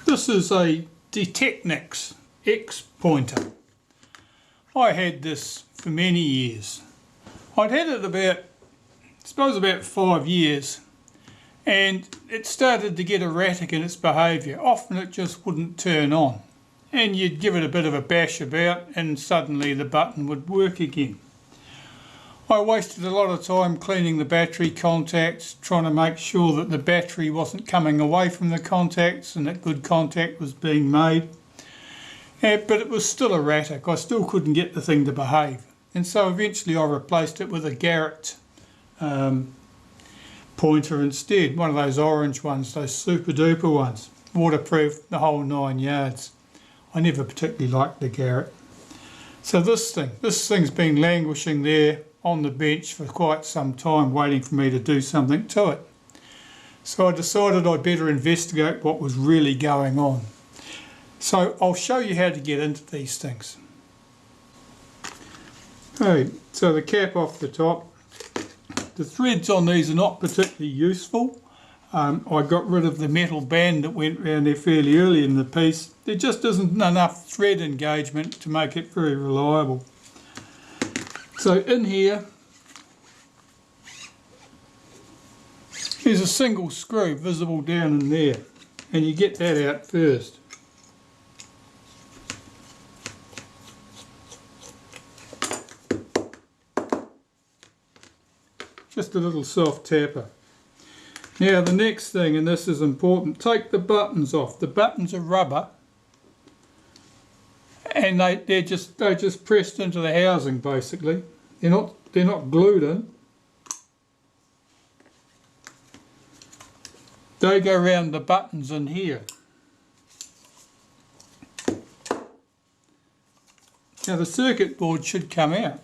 This is a Deteknix XPointer. I had this for many years. I'd had it about 5 years, and it started to get erratic in its behaviour. Often it just wouldn't turn on, and you'd give it a bit of a bash about and suddenly the button would work again. I wasted a lot of time cleaning the battery contacts, trying to make sure that the battery wasn't coming away from the contacts and that good contact was being made. But it was still erratic. I still couldn't get the thing to behave. And so eventually I replaced it with a Garrett pointer instead. One of those orange ones, those super duper ones. Waterproof, the whole 9 yards. I never particularly liked the Garrett. So this thing's been languishing there on the bench for quite some time, waiting for me to do something to it. So I decided I'd better investigate what was really going on. So I'll show you how to get into these things. Okay, so the cap off the top. The threads on these are not particularly useful. I got rid of the metal band that went around there fairly early in the piece. There just isn't enough thread engagement to make it very reliable. So in here, there's a single screw visible down in there, and you get that out first. Just a little soft tapper. Now the next thing, and this is important, take the buttons off. The buttons are rubber, and they're just pressed into the housing basically. They're not glued in. They go around the buttons in here. Now the circuit board should come out.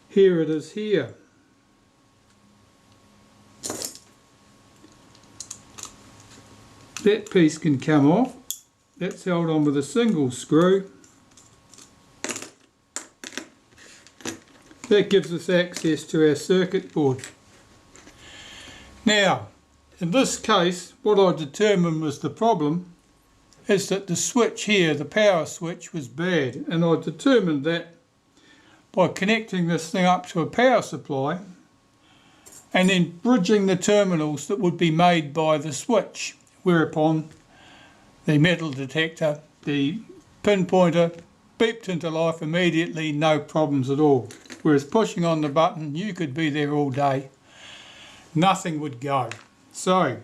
Here it is here. That piece can come off. That's held on with a single screw. That gives us access to our circuit board. Now, in this case, what I determined was the problem is that the switch here, the power switch, was bad, and I determined that by connecting this thing up to a power supply and then bridging the terminals that would be made by the switch, whereupon the metal detector, the pinpointer, beeped into life immediately, no problems at all. Whereas pushing on the button, you could be there all day, nothing would go. So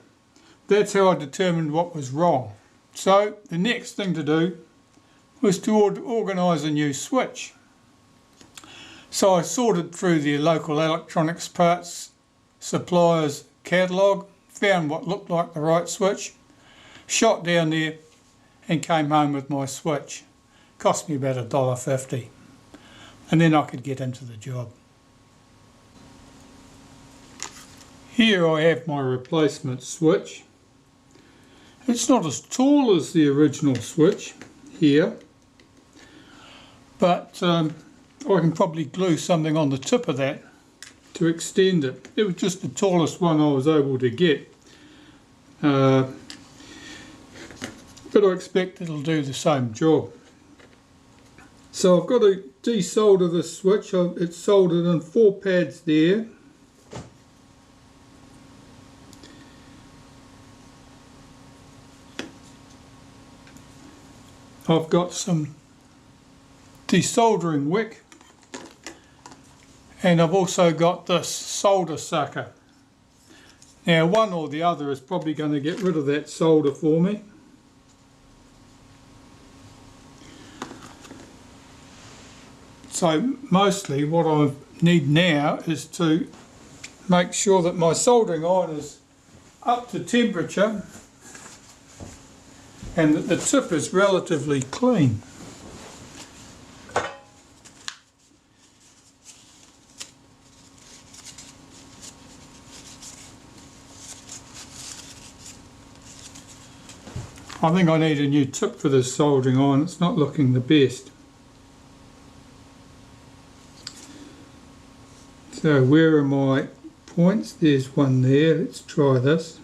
that's how I determined what was wrong. So the next thing to do was to organise a new switch. So I sorted through the local electronics parts supplier's catalogue, found what looked like the right switch, shot down there and came home with my switch. Cost me about $1.50, and then I could get into the job. Here I have my replacement switch. It's not as tall as the original switch here, but I can probably glue something on the tip of that to extend it. It was just the tallest one I was able to get. But I expect it'll do the same job. So I've got to desolder this switch. It's soldered in 4 pads there. I've got some desoldering wick, and I've also got this solder sucker. Now one or the other is probably going to get rid of that solder for me. So mostly what I need now is to make sure that my soldering iron is up to temperature and that the tip is relatively clean. I think I need a new tip for this soldering iron. It's not looking the best. So where are my points? There's one there. Let's try this.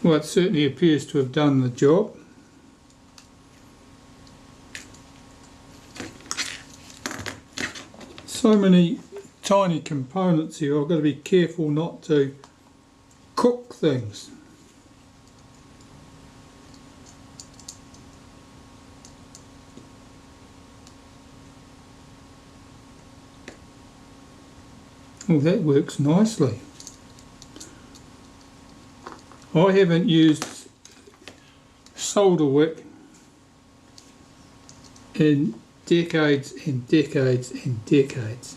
Well, it certainly appears to have done the job. So many tiny components here, I've got to be careful not to cook things. Well, that works nicely. I haven't used solder wick in decades and decades and decades.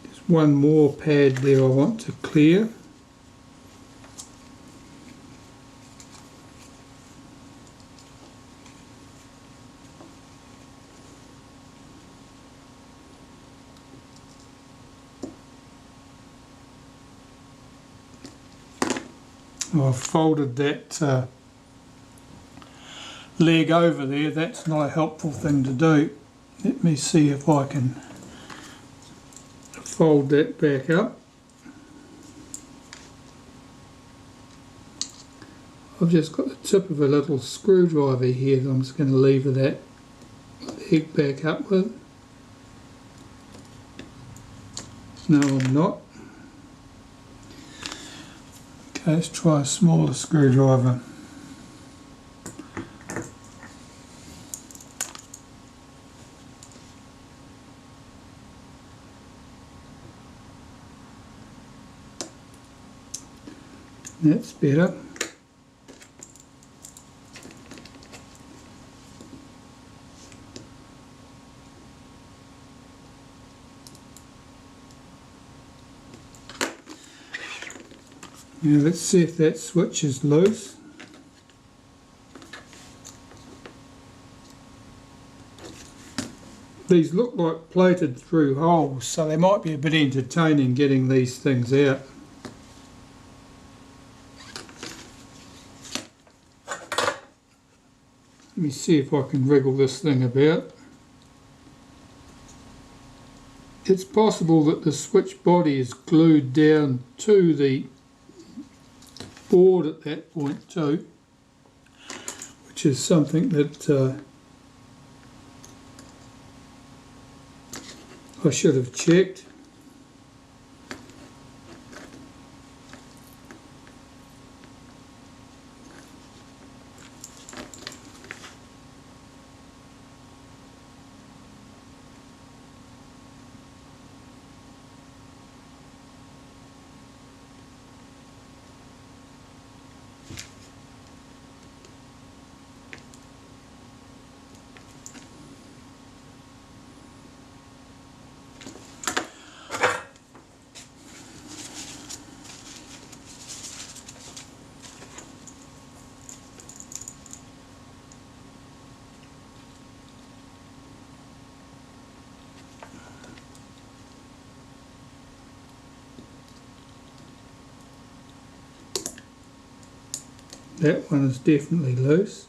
There's one more pad there I want to clear. I've folded that leg over there. That's not a helpful thing to do. Let me see if I can fold that back up. I've just got the tip of a little screwdriver here that I'm just going to lever that leg back up with. No, I'm not. Okay, let's try a smaller screwdriver. That's better. Now let's see if that switch is loose. These look like plated through holes, so they might be a bit entertaining getting these things out. Let me see if I can wriggle this thing about. It's possible that the switch body is glued down to the board at that point too, which is something that I should have checked. That one is definitely loose.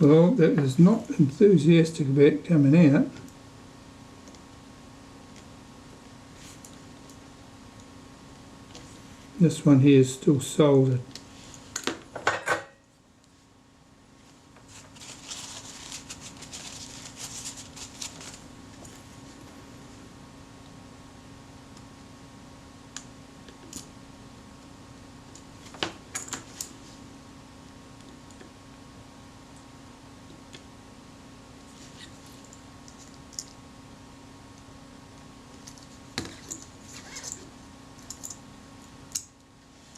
Well, that is not enthusiastic about coming out. This one here is still soldered.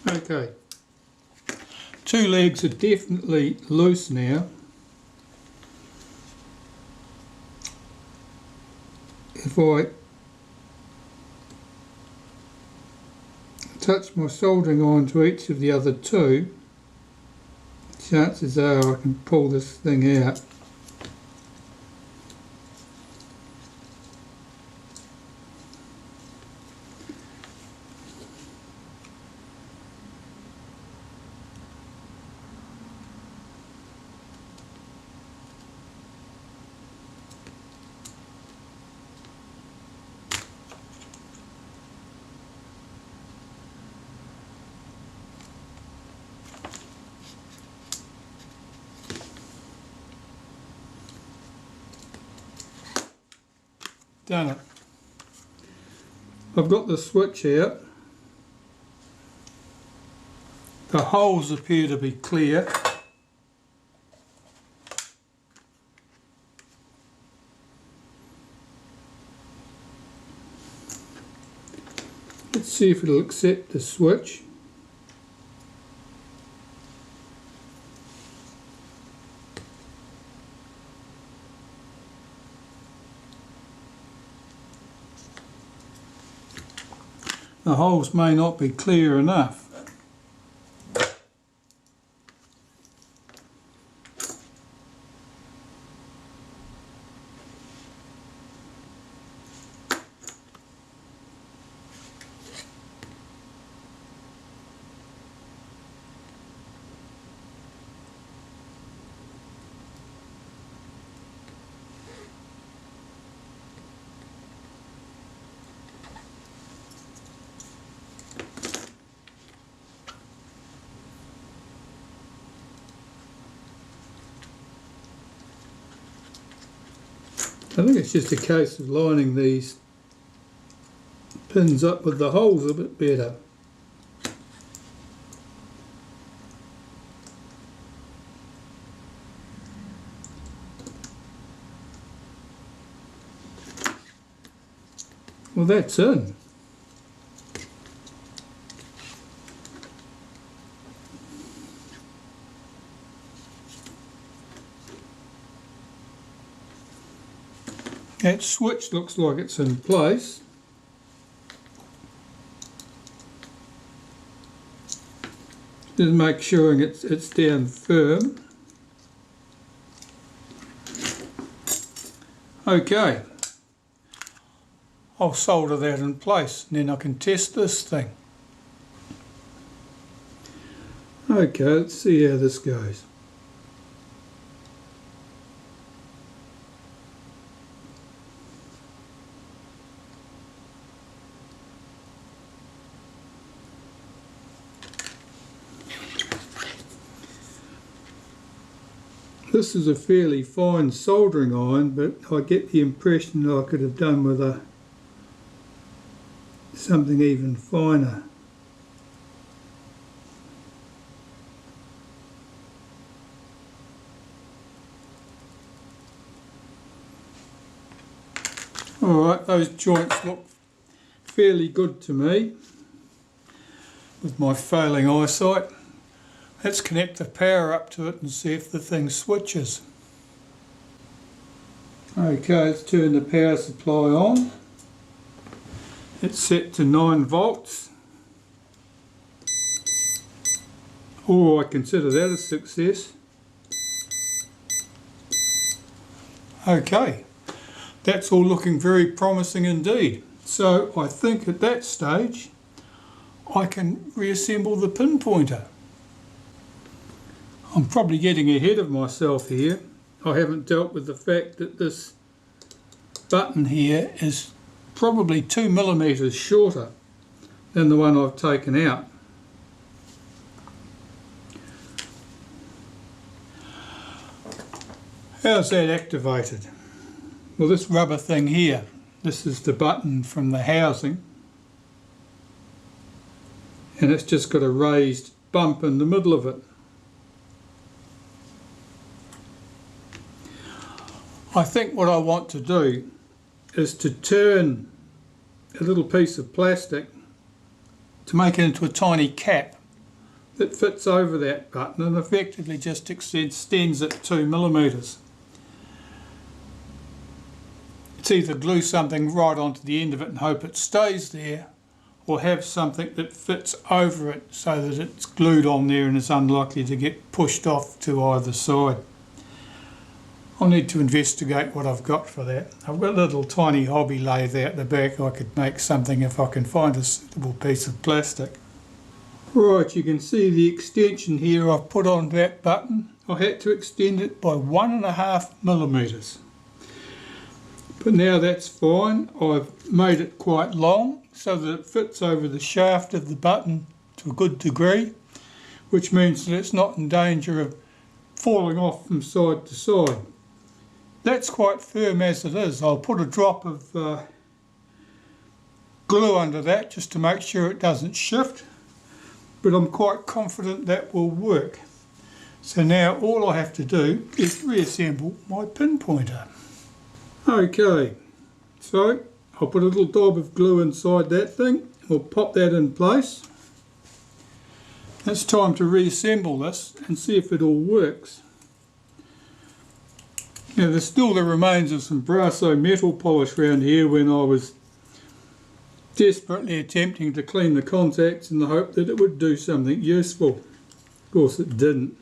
Okay, two legs are definitely loose now. if I touch my soldering iron to each of the other two, chances are I can pull this thing out. Done it. I've got the switch out. The holes appear to be clear. Let's see if it'll accept the switch. The holes may not be clear enough. I think it's just a case of lining these pins up with the holes a bit better. Well, that's in. That switch looks like it's in place. Just make sure it's down firm. Okay, I'll solder that in place and then I can test this thing. Okay, let's see how this goes. This is a fairly fine soldering iron, but I get the impression that I could have done with something even finer. Alright, those joints look fairly good to me with my failing eyesight. Let's connect the power up to it and see if the thing switches. Okay, let's turn the power supply on. It's set to 9 volts. Oh, I consider that a success. Okay, that's all looking very promising indeed. So I think at that stage I can reassemble the pinpointer. I'm probably getting ahead of myself here. I haven't dealt with the fact that this button here is probably 2 millimeters shorter than the one I've taken out. How's that activated? Well, this rubber thing here, this is the button from the housing, and it's just got a raised bump in the middle of it. I think what I want to do is to turn a little piece of plastic to make it into a tiny cap that fits over that button and effectively just extends it 2 millimeters. It's either glue something right onto the end of it and hope it stays there, or have something that fits over it so that it's glued on there and is unlikely to get pushed off to either side. I'll need to investigate what I've got for that. I've got a little tiny hobby lathe out the back. I could make something if I can find a suitable piece of plastic. Right, you can see the extension here I've put on that button. I had to extend it by 1.5 millimeters. But now that's fine. I've made it quite long so that it fits over the shaft of the button to a good degree, which means that it's not in danger of falling off from side to side. That's quite firm as it is. I'll put a drop of glue under that just to make sure it doesn't shift, but I'm quite confident that will work. So now all I have to do is reassemble my pinpointer. Okay, so I'll put a little dab of glue inside that thing. We'll pop that in place. It's time to reassemble this and see if it all works. Now there's still the remains of some Brasso metal polish around here when I was desperately attempting to clean the contacts in the hope that it would do something useful. Of course it didn't,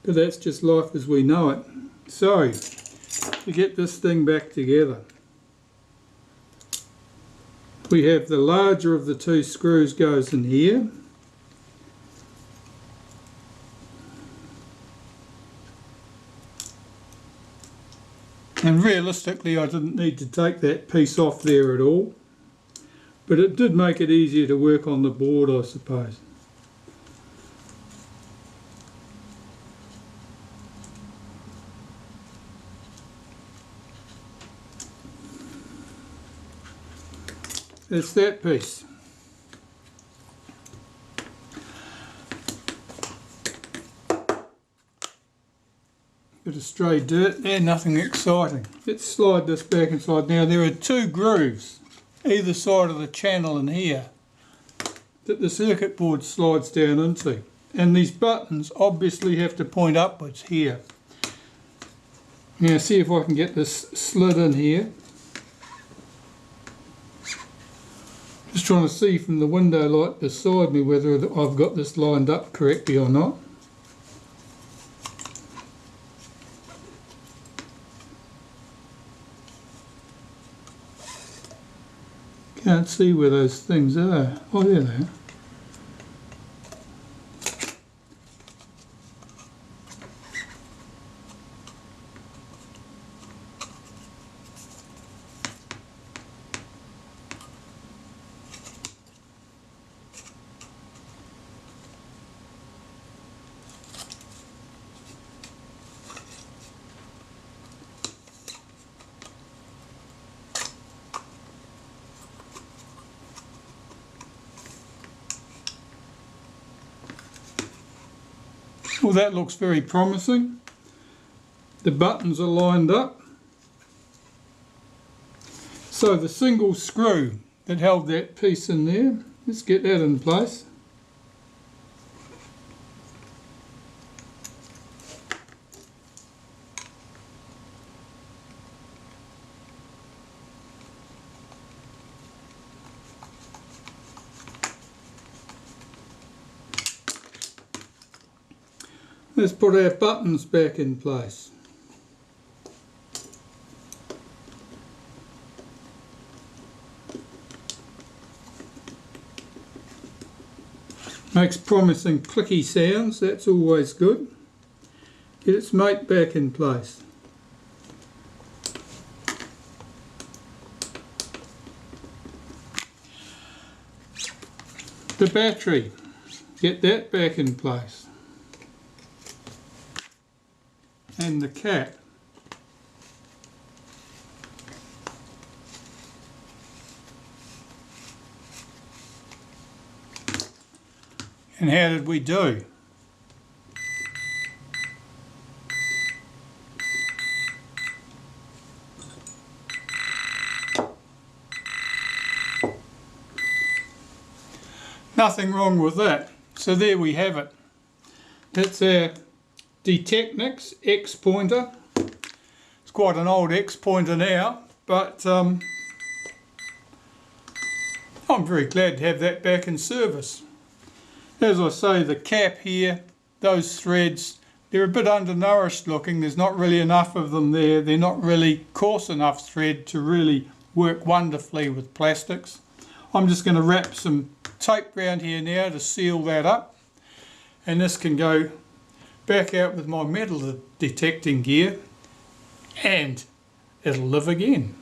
but that's just life as we know it. So, to get this thing back together, we have the larger of the two screws goes in here. And realistically I didn't need to take that piece off there at all, but it did make it easier to work on the board, I suppose. It's that piece. Bit of stray dirt there, nothing exciting. Let's slide this back inside. Now there are two grooves either side of the channel in here that the circuit board slides down into, and these buttons obviously have to point upwards here. Now see if I can get this slid in here. Just trying to see from the window light beside me whether I've got this lined up correctly or not. Can't see where those things are. Oh, there they are. Well, that looks very promising. The buttons are lined up. So the single screw that held that piece in there, let's get that in place. Let's put our buttons back in place. Makes promising clicky sounds, that's always good. Get its mate back in place. The battery, get that back in place. And the cap. And how did we do? Nothing wrong with that. So there we have it. That's our Deteknix XPointer. It's quite an old XPointer now, but I'm very glad to have that back in service. As I say, the cap here, those threads, they're a bit undernourished looking. There's not really enough of them there. They're not really coarse enough thread to really work wonderfully with plastics. I'm just going to wrap some tape around here now to seal that up, and this can go back out with my metal detecting gear and it'll live again.